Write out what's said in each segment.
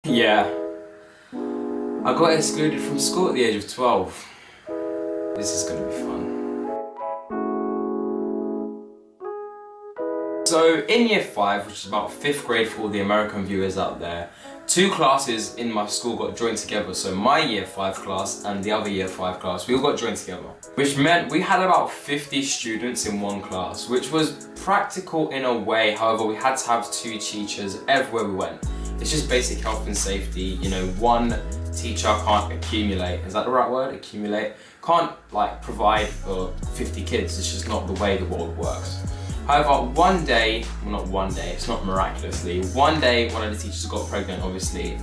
Yeah, I got excluded from school at the age of 12. This is gonna be fun. So in year 5, which is about 5th grade for all the American viewers out there, 2 classes in my school got joined together. So my year 5 class and the other year 5 class, we all got joined together. Which meant we had about 50 students in one class, which was practical in a way. However, we had to have 2 teachers everywhere we went. It's just basic health and safety. You know, one teacher can't accumulate, is that the right word? Accumulate? Can't like provide for 50 kids. It's just not the way the world works. However, one day, well not one day, it's not miraculously, one day one of the teachers got pregnant, obviously.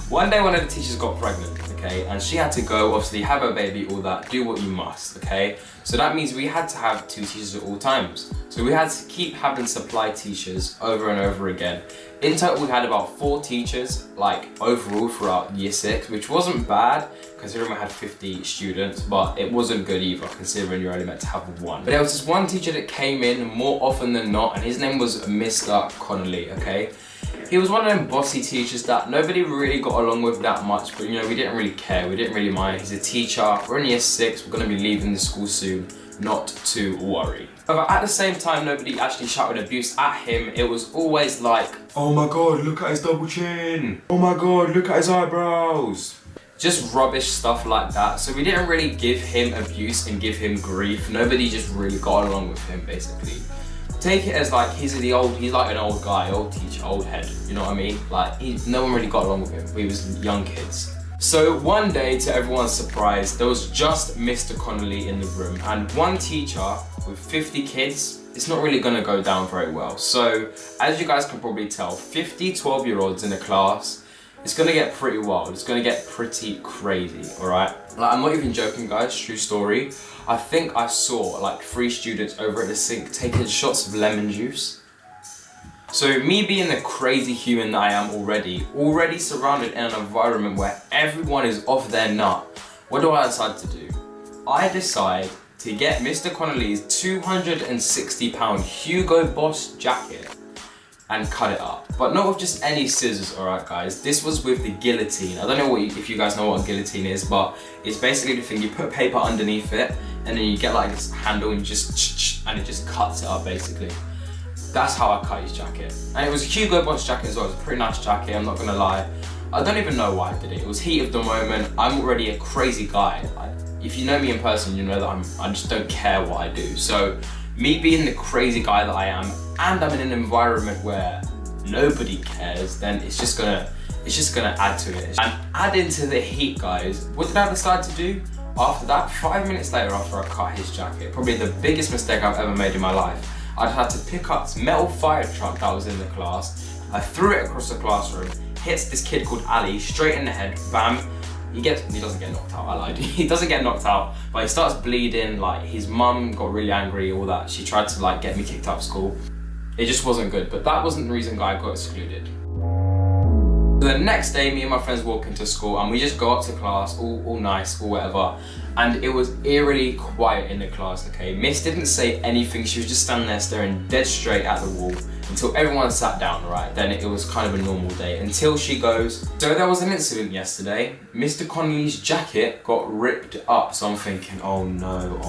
One day one of the teachers got pregnant, okay, and she had to go, obviously have her baby, all that, do what you must, okay? So that means we had to have 2 teachers at all times. So we had to keep having supply teachers over and over again. In total, we had about 4 teachers, like overall throughout year 6, which wasn't bad, considering we had 50 students, but it wasn't good either, considering you're only meant to have 1. But there was this one teacher that came in more often than not, and his name was Mr. Connolly, okay? He was one of them bossy teachers that nobody really got along with that much, but you know, we didn't really care, we didn't really mind. He's a teacher, we're in year 6, we're gonna be leaving the school soon, not to worry. But at the same time, nobody actually shouted abuse at him. It was always like, oh my god, look at his double chin. Oh my god, look at his eyebrows. Just rubbish stuff like that. So we didn't really give him abuse and give him grief. Nobody just really got along with him, basically. Take it as like he's like an old guy, old teacher, old head, you know what I mean? Like no one really got along with him. We was young kids. So one day, to everyone's surprise, there was just Mr. Connolly in the room, and one teacher with 50 kids, it's not really gonna go down very well. So as you guys can probably tell, 50 12-year-olds in a class, it's gonna get pretty wild. It's gonna get pretty crazy, all right? Like, I'm not even joking, guys, true story. I think I saw like 3 students over at the sink taking shots of lemon juice. So me being the crazy human that I am already surrounded in an environment where everyone is off their nut, what do I decide to do? I decide to get Mr. Connolly's £260 Hugo Boss jacket and cut it up. But not with just any scissors, alright guys? This was with the guillotine. I don't know if you guys know what a guillotine is, but it's basically the thing, you put paper underneath it and then you get like this handle and you just, and it just cuts it up basically. That's how I cut his jacket. And it was a Hugo Boss jacket as well. It was a pretty nice jacket, I'm not gonna lie. I don't even know why I did it. It was heat of the moment. I'm already a crazy guy. If you know me in person, you know that I just don't care what I do. So me being the crazy guy that I am, and I'm in an environment where nobody cares, then it's just gonna add to it. And add into the heat, guys. What did I decide to do? After that, 5 minutes later after I cut his jacket, probably the biggest mistake I've ever made in my life, I had to pick up this metal fire truck that was in the class. I threw it across the classroom, hits this kid called Ali straight in the head, bam. He doesn't get knocked out, I lied. He doesn't get knocked out, but he starts bleeding. Like his mum got really angry, all that. She tried to like get me kicked out of school. It just wasn't good, but that wasn't the reason I got excluded. So the next day, me and my friends walk into school and we just go up to class, all nice or whatever. And it was eerily quiet in the class, okay? Miss didn't say anything. She was just standing there staring dead straight at the wall until everyone sat down, right? Then it was kind of a normal day until she goes, so there was an incident yesterday. Mr. Connolly's jacket got ripped up. So I'm thinking, oh no,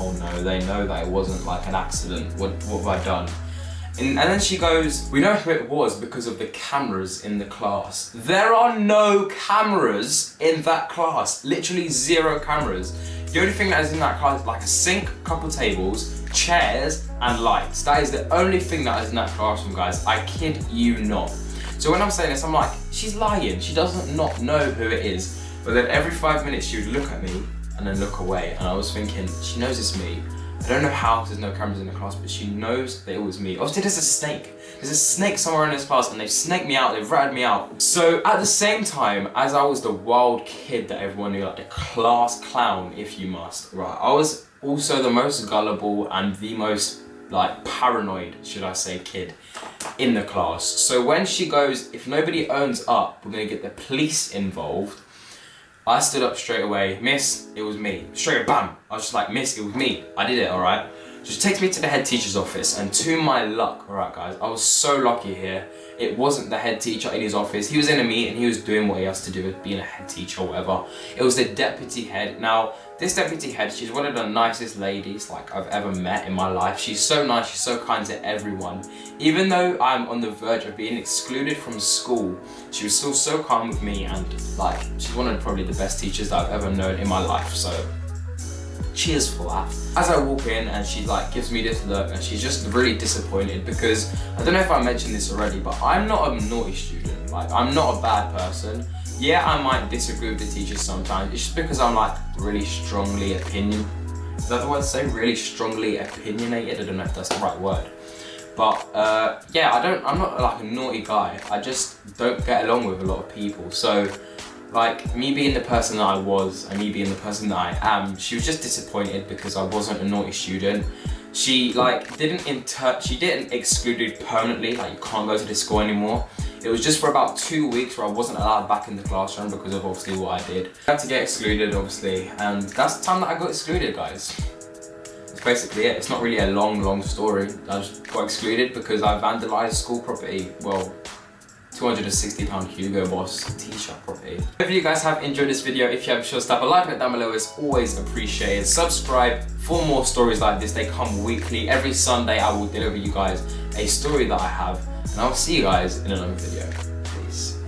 they know that it wasn't like an accident. What have I done? And then she goes, we know who it was because of the cameras in the class. There are no cameras in that class, literally 0 cameras. The only thing that is in that class is like a sink, couple tables, chairs, and lights. That is the only thing that is in that classroom, guys. I kid you not. So when I'm saying this, I'm like, she's lying. She doesn't not know who it is. But then every 5 minutes she would look at me and then look away. And I was thinking, she knows it's me. I don't know how there's no cameras in the class, but she knows that it was me. Obviously there's a snake. There's a snake somewhere in this class and they've snaked me out, they've ratted me out. So at the same time, as I was the wild kid that everyone knew, like the class clown, if you must, right? I was also the most gullible and the most like paranoid, should I say, kid in the class. So when she goes, if nobody owns up, we're gonna get the police involved. I stood up straight away, miss, it was me. Straight bam. I was just like, miss, it was me. I did it, all right? So she takes me to the head teacher's office, and to my luck, alright guys, I was so lucky here. It wasn't the head teacher in his office. He was in a meeting, he was doing what he has to do with being a head teacher or whatever. It was the deputy head. Now, this deputy head, she's one of the nicest ladies like I've ever met in my life. She's so nice, she's so kind to everyone. Even though I'm on the verge of being excluded from school, she was still so calm with me, and like, she's one of probably the best teachers that I've ever known in my life, so cheers for that. As I walk in, and she like gives me this look, and she's just really disappointed because, I don't know if I mentioned this already, but I'm not a naughty student. Like, I'm not a bad person. Yeah, I might disagree with the teachers sometimes. It's just because I'm like really strongly is that the word to say? Really strongly opinionated? I don't know if that's the right word. But yeah, I'm not like a naughty guy. I just don't get along with a lot of people. So like, me being the person that I was and me being the person that I am, she was just disappointed because I wasn't a naughty student. She like didn't exclude it permanently, like you can't go to this school anymore. It was just for about 2 weeks where I wasn't allowed back in the classroom because of obviously what I did. I had to get excluded obviously, and that's the time that I got excluded, guys. That's basically it. It's not really a long story. I just got excluded because I vandalised school property. Well, £260 Hugo Boss t-shirt property. If you guys have enjoyed this video, if you have, sure slap a like on it down below, it's always appreciated. Subscribe for more stories like this. They come weekly. Every Sunday I will deliver you guys a story that I have, and I'll see you guys in another video. Peace.